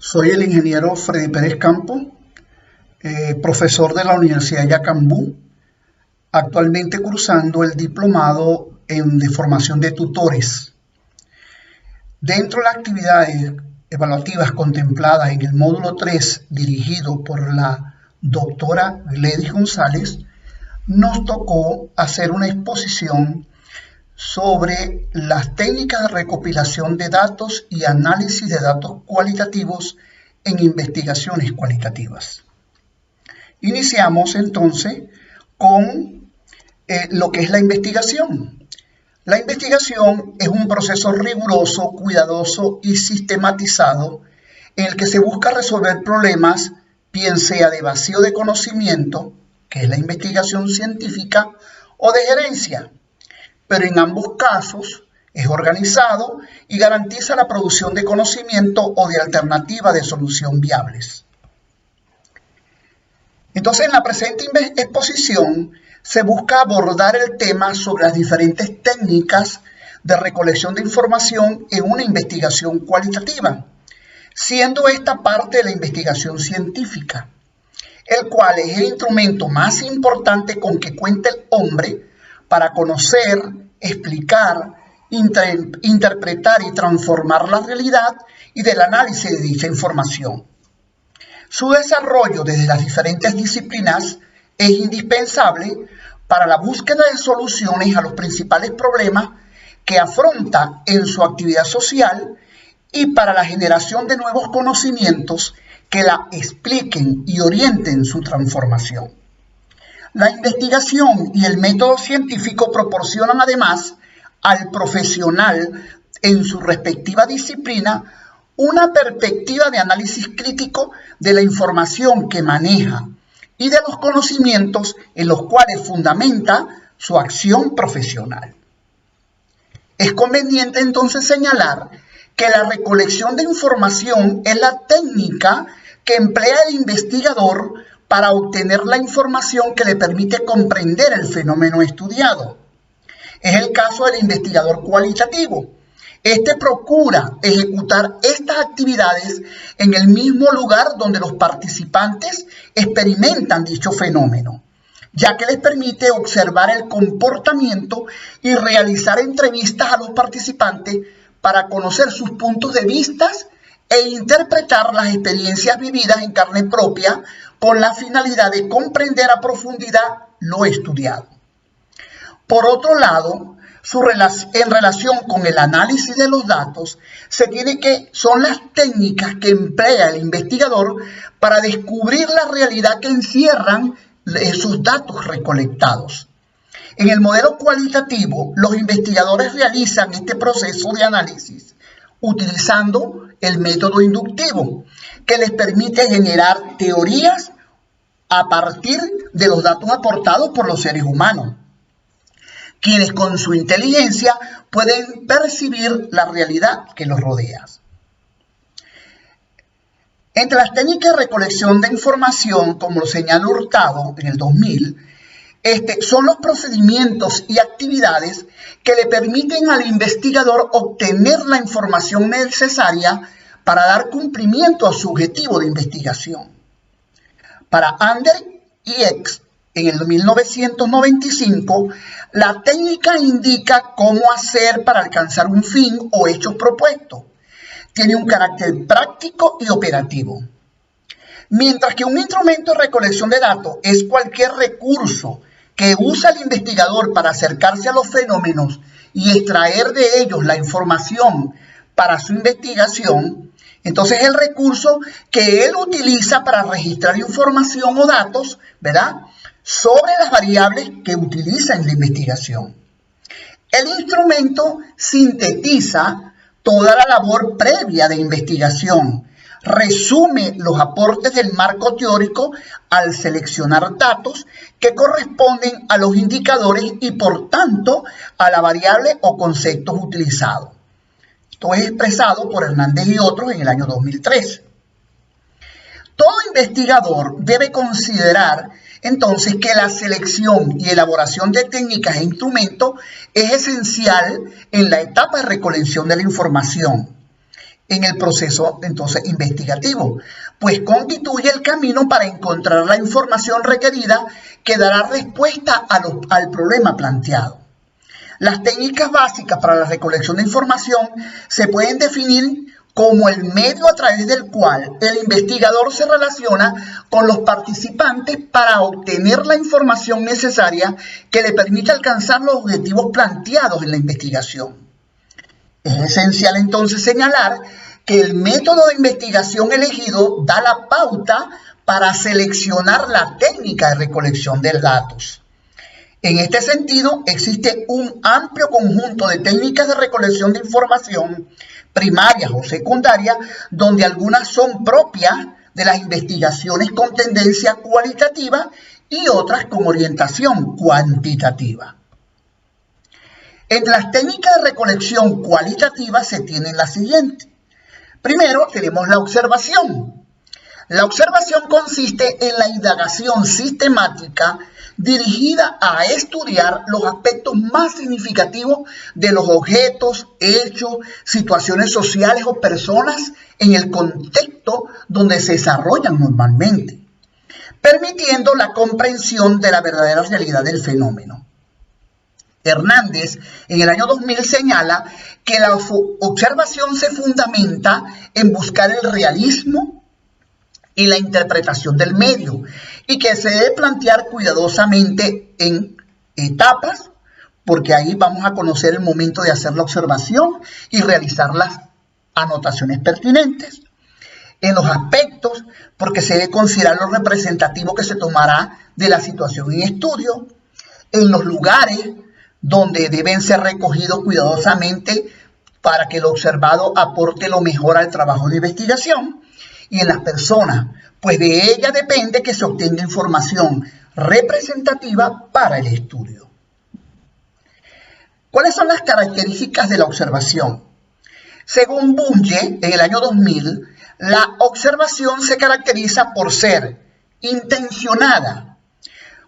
Soy el ingeniero Freddy Pérez Campo, profesor de la Universidad de Yacambú, actualmente cursando el diplomado de formación de tutores. Dentro de las actividades evaluativas contempladas en el módulo 3, dirigido por la doctora Gledys González, nos tocó hacer una exposición sobre las técnicas de recopilación de datos y análisis de datos cualitativos en investigaciones cualitativas. Iniciamos entonces con lo que es la investigación. La investigación es un proceso riguroso, cuidadoso y sistematizado en el que se busca resolver problemas, bien sea de vacío de conocimiento, que es la investigación científica, o de gerencia, pero en ambos casos es organizado y garantiza la producción de conocimiento o de alternativas de solución viables. Entonces, en la presente exposición se busca abordar el tema sobre las diferentes técnicas de recolección de información en una investigación cualitativa, siendo esta parte de la investigación científica, el cual es el instrumento más importante con que cuenta el hombre para conocer, explicar, interpretar y transformar la realidad y del análisis de dicha información. Su desarrollo desde las diferentes disciplinas es indispensable para la búsqueda de soluciones a los principales problemas que afronta en su actividad social y para la generación de nuevos conocimientos que la expliquen y orienten su transformación. La investigación y el método científico proporcionan además al profesional en su respectiva disciplina una perspectiva de análisis crítico de la información que maneja y de los conocimientos en los cuales fundamenta su acción profesional. Es conveniente entonces señalar que la recolección de información es la técnica que emplea el investigador para obtener la información que le permite comprender el fenómeno estudiado. Es el caso del investigador cualitativo. Este procura ejecutar estas actividades en el mismo lugar donde los participantes experimentan dicho fenómeno, ya que les permite observar el comportamiento y realizar entrevistas a los participantes para conocer sus puntos de vista e interpretar las experiencias vividas en carne propia con la finalidad de comprender a profundidad lo estudiado. Por otro lado, en relación con el análisis de los datos, son las técnicas que emplea el investigador para descubrir la realidad que encierran esos datos recolectados. En el modelo cualitativo, los investigadores realizan este proceso de análisis utilizando el método inductivo, que les permite generar teorías a partir de los datos aportados por los seres humanos, quienes con su inteligencia pueden percibir la realidad que los rodea. Entre las técnicas de recolección de información, como lo señala Hurtado en el 2000, son los procedimientos y actividades que le permiten al investigador obtener la información necesaria para dar cumplimiento a su objetivo de investigación. Para Ander y X, en el 1995, la técnica indica cómo hacer para alcanzar un fin o hecho propuesto. Tiene un carácter práctico y operativo. Mientras que un instrumento de recolección de datos es cualquier recurso que usa el investigador para acercarse a los fenómenos y extraer de ellos la información para su investigación, entonces el recurso que él utiliza para registrar información o datos, ¿verdad?, sobre las variables que utiliza en la investigación. El instrumento sintetiza toda la labor previa de investigación, resume los aportes del marco teórico al seleccionar datos que corresponden a los indicadores y por tanto a la variable o conceptos utilizados. Esto es expresado por Hernández y otros en el año 2003. Todo investigador debe considerar entonces que la selección y elaboración de técnicas e instrumentos es esencial en la etapa de recolección de la información. en el proceso entonces investigativo, pues constituye el camino para encontrar la información requerida que dará respuesta al problema planteado. Las técnicas básicas para la recolección de información se pueden definir como el medio a través del cual el investigador se relaciona con los participantes para obtener la información necesaria que le permita alcanzar los objetivos planteados en la investigación. Es esencial entonces señalar que el método de investigación elegido da la pauta para seleccionar la técnica de recolección de datos. En este sentido, existe un amplio conjunto de técnicas de recolección de información primarias o secundarias, donde algunas son propias de las investigaciones con tendencia cualitativa y otras con orientación cuantitativa. Entre las técnicas de recolección cualitativa se tienen las siguientes. Primero, tenemos la observación. La observación consiste en la indagación sistemática dirigida a estudiar los aspectos más significativos de los objetos, hechos, situaciones sociales o personas en el contexto donde se desarrollan normalmente, permitiendo la comprensión de la verdadera realidad del fenómeno. Hernández, en el año 2000, señala que la observación se fundamenta en buscar el realismo y la interpretación del medio, y que se debe plantear cuidadosamente en etapas, porque ahí vamos a conocer el momento de hacer la observación y realizar las anotaciones pertinentes. En los aspectos, porque se debe considerar lo representativo que se tomará de la situación en estudio. En los lugares, donde deben ser recogidos cuidadosamente para que el observado aporte lo mejor al trabajo de investigación. Y en las personas, pues de ella depende que se obtenga información representativa para el estudio. ¿Cuáles son las características de la observación? Según Bunge, en el año 2000, la observación se caracteriza por ser intencionada,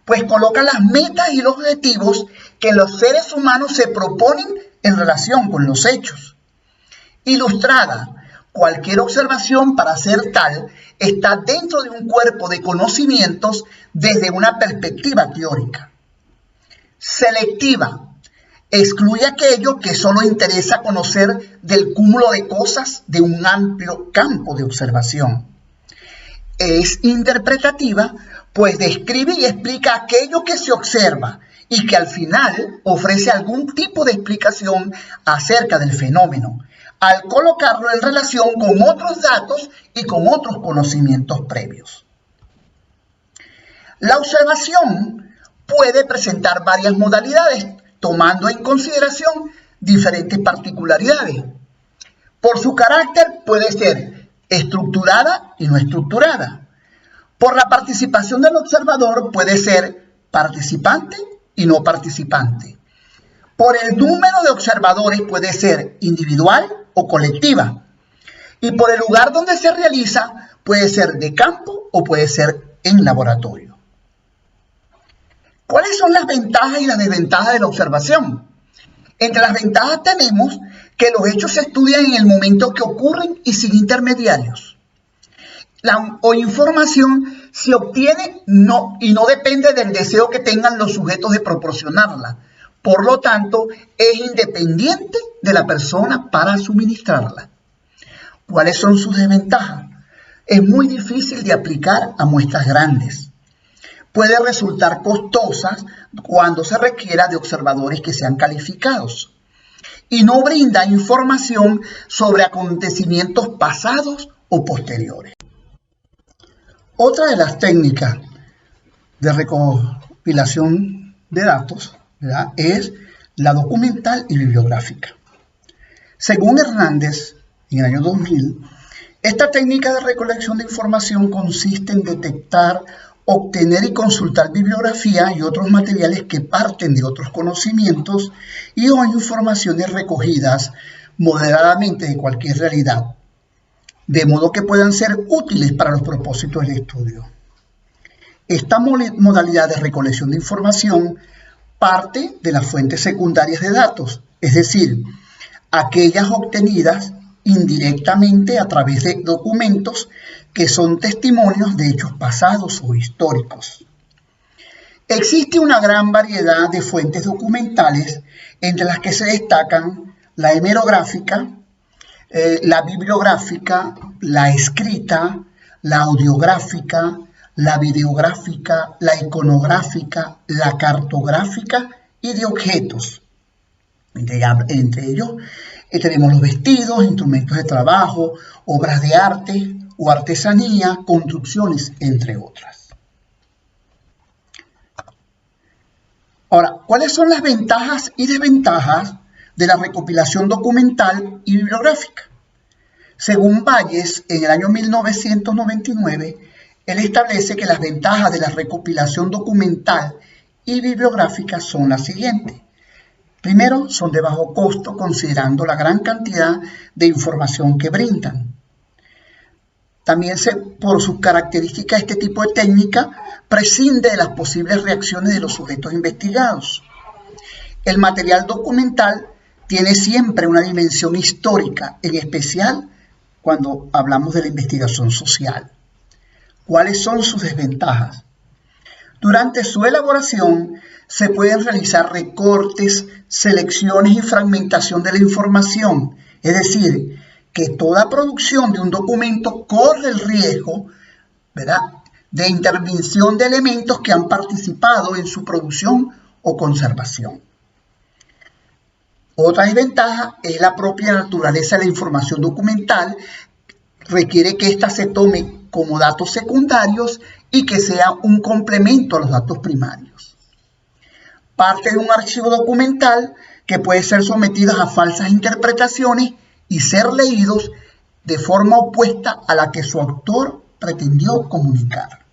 pues coloca las metas y los objetivos que los seres humanos se proponen en relación con los hechos. Ilustrada. Cualquier observación, para ser tal, está dentro de un cuerpo de conocimientos desde una perspectiva teórica. Selectiva. Excluye aquello que solo interesa conocer del cúmulo de cosas de un amplio campo de observación. Es interpretativa, pues describe y explica aquello que se observa y que al final ofrece algún tipo de explicación acerca del fenómeno, al colocarlo en relación con otros datos y con otros conocimientos previos. La observación puede presentar varias modalidades, tomando en consideración diferentes particularidades. Por su carácter puede ser estructurada y no estructurada. Por la participación del observador puede ser participante y no participante. Por el número de observadores puede ser individual o colectiva. Y por el lugar donde se realiza puede ser de campo o puede ser en laboratorio. ¿Cuáles son las ventajas y las desventajas de la observación? Entre las ventajas tenemos que los hechos se estudian en el momento que ocurren y sin intermediarios. La información se obtiene y no depende del deseo que tengan los sujetos de proporcionarla. Por lo tanto, es independiente de la persona para suministrarla. ¿Cuáles son sus desventajas? Es muy difícil de aplicar a muestras grandes. Puede resultar costosa cuando se requiera de observadores que sean calificados. Y no brinda información sobre acontecimientos pasados o posteriores. Otra de las técnicas de recopilación de datos, ¿verdad?, es la documental y bibliográfica. Según Hernández, en el año 2000, esta técnica de recolección de información consiste en detectar, obtener y consultar bibliografía y otros materiales que parten de otros conocimientos y o informaciones recogidas moderadamente de cualquier realidad, de modo que puedan ser útiles para los propósitos del estudio. Esta modalidad de recolección de información parte de las fuentes secundarias de datos, es decir, aquellas obtenidas indirectamente a través de documentos que son testimonios de hechos pasados o históricos. Existe una gran variedad de fuentes documentales, entre las que se destacan la hemerográfica, la bibliográfica, la escrita, la audiográfica, la videográfica, la iconográfica, la cartográfica y de objetos. Entre ellos tenemos los vestidos, instrumentos de trabajo, obras de arte o artesanía, construcciones, entre otras. Ahora, ¿cuáles son las ventajas y desventajas de la recopilación documental y bibliográfica? Según Valles, en el año 1999, él establece que las ventajas de la recopilación documental y bibliográfica son las siguientes. Primero, son de bajo costo considerando la gran cantidad de información que brindan. También por sus características, este tipo de técnica prescinde de las posibles reacciones de los sujetos investigados. El material documental tiene siempre una dimensión histórica, en especial cuando hablamos de la investigación social. ¿Cuáles son sus desventajas? Durante su elaboración se pueden realizar recortes, selecciones y fragmentación de la información, es decir, que toda producción de un documento corre el riesgo, ¿verdad?, de intervención de elementos que han participado en su producción o conservación. Otra desventaja es la propia naturaleza de la información documental. Requiere que ésta se tome como datos secundarios y que sea un complemento a los datos primarios. Parte de un archivo documental que puede ser sometido a falsas interpretaciones y ser leídos de forma opuesta a la que su autor pretendió comunicar.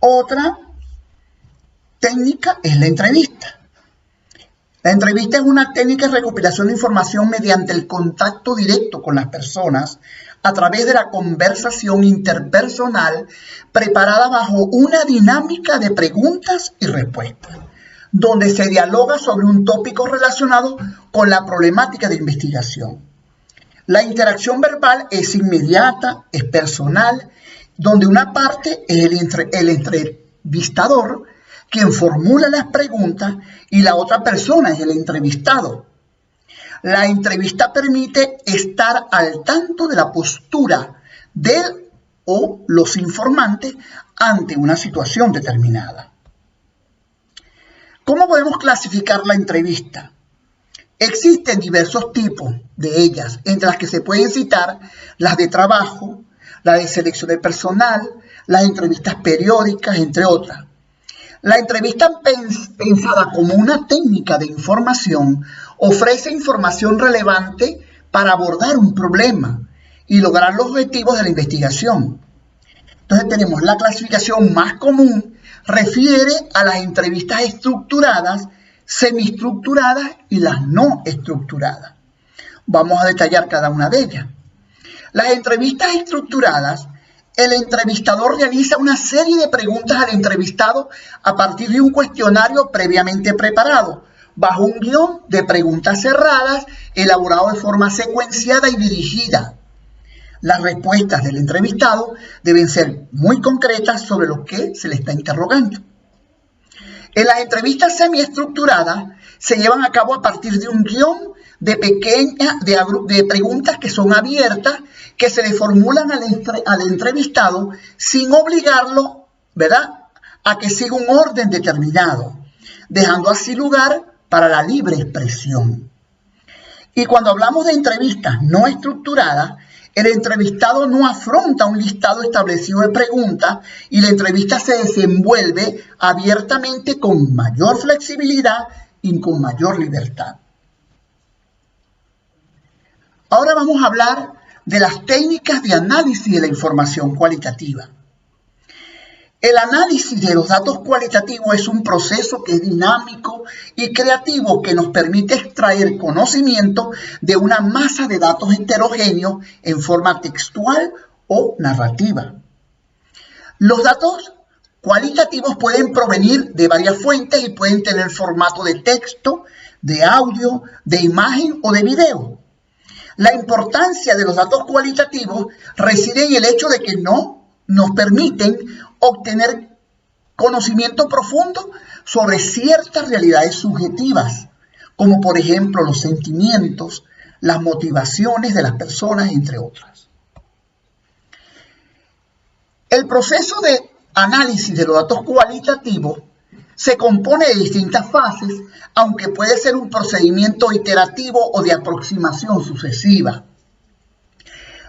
Otra técnica es la entrevista. La entrevista es una técnica de recopilación de información mediante el contacto directo con las personas a través de la conversación interpersonal preparada bajo una dinámica de preguntas y respuestas, donde se dialoga sobre un tópico relacionado con la problemática de investigación. La interacción verbal es inmediata, es personal, donde una parte es el entrevistador, quien formula las preguntas, y la otra persona es el entrevistado. La entrevista permite estar al tanto de la postura del o los informantes ante una situación determinada. ¿Cómo podemos clasificar la entrevista? Existen diversos tipos de ellas, entre las que se pueden citar las de trabajo, la de selección de personal, las entrevistas periódicas, entre otras. La entrevista pensada como una técnica de información ofrece información relevante para abordar un problema y lograr los objetivos de la investigación. Entonces tenemos la clasificación más común, refiere a las entrevistas estructuradas, semiestructuradas y las no estructuradas. Vamos a detallar cada una de ellas. Las entrevistas estructuradas, el entrevistador realiza una serie de preguntas al entrevistado a partir de un cuestionario previamente preparado, bajo un guión de preguntas cerradas, elaborado de forma secuenciada y dirigida. Las respuestas del entrevistado deben ser muy concretas sobre lo que se le está interrogando. En las entrevistas semiestructuradas se llevan a cabo a partir de un guión de preguntas que son abiertas, que se le formulan al entrevistado sin obligarlo, ¿verdad?, a que siga un orden determinado, dejando así lugar para la libre expresión. Y cuando hablamos de entrevistas no estructuradas, el entrevistado no afronta un listado establecido de preguntas y la entrevista se desenvuelve abiertamente con mayor flexibilidad y con mayor libertad. Ahora vamos a hablar de las técnicas de análisis de la información cualitativa. El análisis de los datos cualitativos es un proceso que es dinámico y creativo que nos permite extraer conocimiento de una masa de datos heterogéneos en forma textual o narrativa. Los datos cualitativos pueden provenir de varias fuentes y pueden tener formato de texto, de audio, de imagen o de video. La importancia de los datos cualitativos reside en el hecho de que no nos permiten obtener conocimiento profundo sobre ciertas realidades subjetivas, como por ejemplo los sentimientos, las motivaciones de las personas, entre otras. El proceso de análisis de los datos cualitativos se compone de distintas fases, aunque puede ser un procedimiento iterativo o de aproximación sucesiva.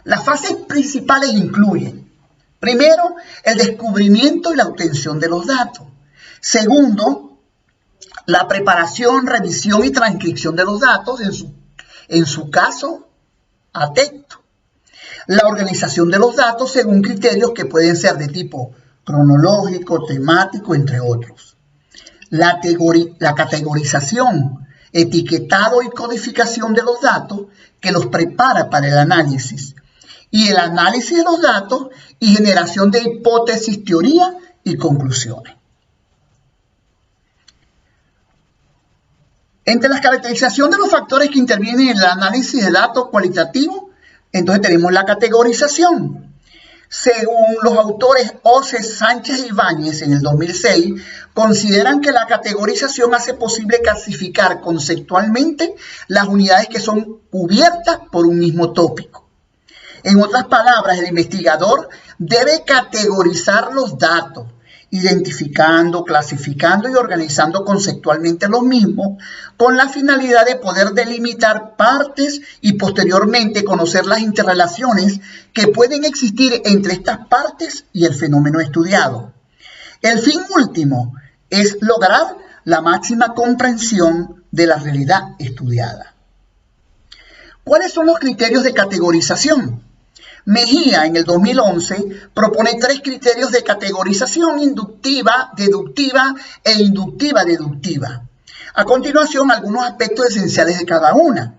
Las fases principales incluyen, primero, el descubrimiento y la obtención de los datos. Segundo, la preparación, revisión y transcripción de los datos, en su caso, a texto. La organización de los datos según criterios que pueden ser de tipo cronológico, temático, entre otros. La categorización, etiquetado y codificación de los datos que los prepara para el análisis. Y el análisis de los datos y generación de hipótesis, teoría y conclusiones. Entre las caracterizaciones de los factores que intervienen en el análisis de datos cualitativos, entonces tenemos la categorización. Según los autores Oces, Sánchez e Ibáñez en el 2006, consideran que la categorización hace posible clasificar conceptualmente las unidades que son cubiertas por un mismo tópico. En otras palabras, el investigador debe categorizar los datos, identificando, clasificando y organizando conceptualmente los mismos, con la finalidad de poder delimitar partes y posteriormente conocer las interrelaciones que pueden existir entre estas partes y el fenómeno estudiado. El fin último es lograr la máxima comprensión de la realidad estudiada. ¿Cuáles son los criterios de categorización? Mejía en el 2011 propone 3 criterios de categorización: inductiva, deductiva e inductiva-deductiva. A continuación, algunos aspectos esenciales de cada una.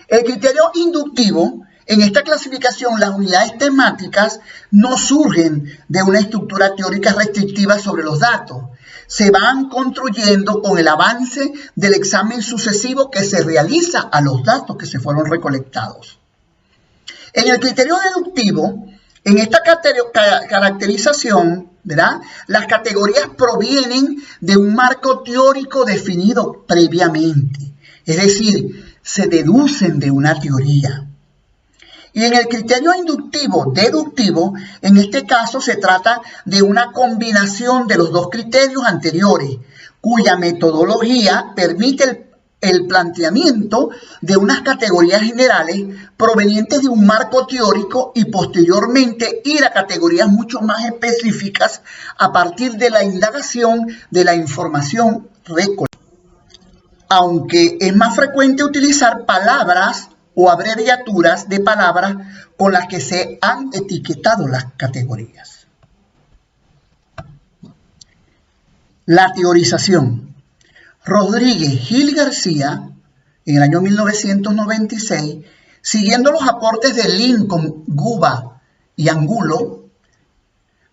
El criterio inductivo: en esta clasificación, las unidades temáticas no surgen de una estructura teórica restrictiva sobre los datos. Se van construyendo con el avance del examen sucesivo que se realiza a los datos que se fueron recolectados. En el criterio deductivo, en esta caracterización, ¿verdad?, las categorías provienen de un marco teórico definido previamente, es decir, se deducen de una teoría. Y en el criterio inductivo-deductivo, en este caso se trata de una combinación de los dos criterios anteriores, cuya metodología permite el planteamiento de unas categorías generales provenientes de un marco teórico y posteriormente ir a categorías mucho más específicas a partir de la indagación de la información recolectada. Aunque es más frecuente utilizar palabras o abreviaturas de palabras con las que se han etiquetado las categorías. La teorización. Rodríguez Gil García, en el año 1996, siguiendo los aportes de Lincoln, Guba y Angulo,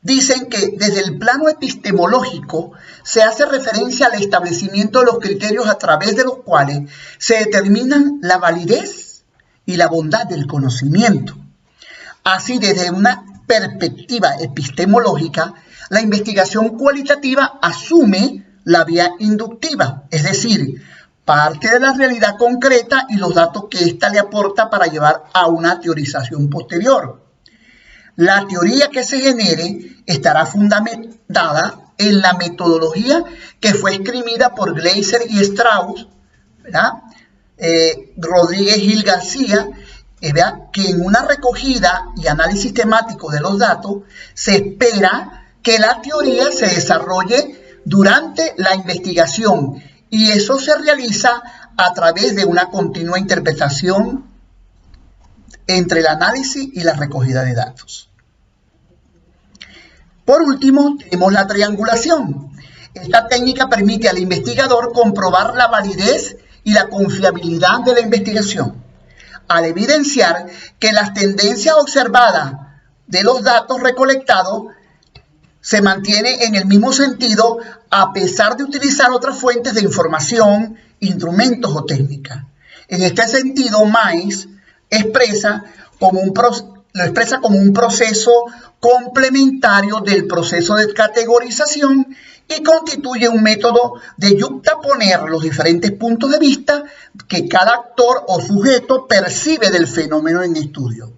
dicen que desde el plano epistemológico se hace referencia al establecimiento de los criterios a través de los cuales se determinan la validez y la bondad del conocimiento. Así, desde una perspectiva epistemológica, la investigación cualitativa asume la vía inductiva, es decir, parte de la realidad concreta y los datos que ésta le aporta para llevar a una teorización posterior. La teoría que se genere estará fundamentada en la metodología que fue escribida por Gleiser y Strauss, ¿verdad? Rodríguez Gil García, ¿verdad?, que en una recogida y análisis temático de los datos se espera que la teoría se desarrolle durante la investigación y eso se realiza a través de una continua interpretación entre el análisis y la recogida de datos. Por último, tenemos la triangulación. Esta técnica permite al investigador comprobar la validez y la confiabilidad de la investigación, al evidenciar que las tendencias observadas de los datos recolectados se mantiene en el mismo sentido a pesar de utilizar otras fuentes de información instrumentos o técnicas. En este sentido, MAIS lo expresa como un proceso complementario del proceso de categorización y constituye un método de yuxtaponer los diferentes puntos de vista que cada actor o sujeto percibe del fenómeno en estudio,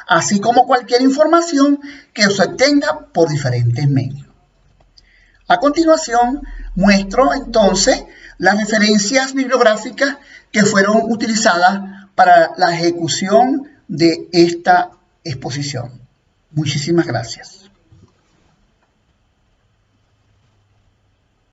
así como cualquier información que se obtenga por diferentes medios. A continuación, muestro entonces las referencias bibliográficas que fueron utilizadas para la ejecución de esta exposición. Muchísimas gracias.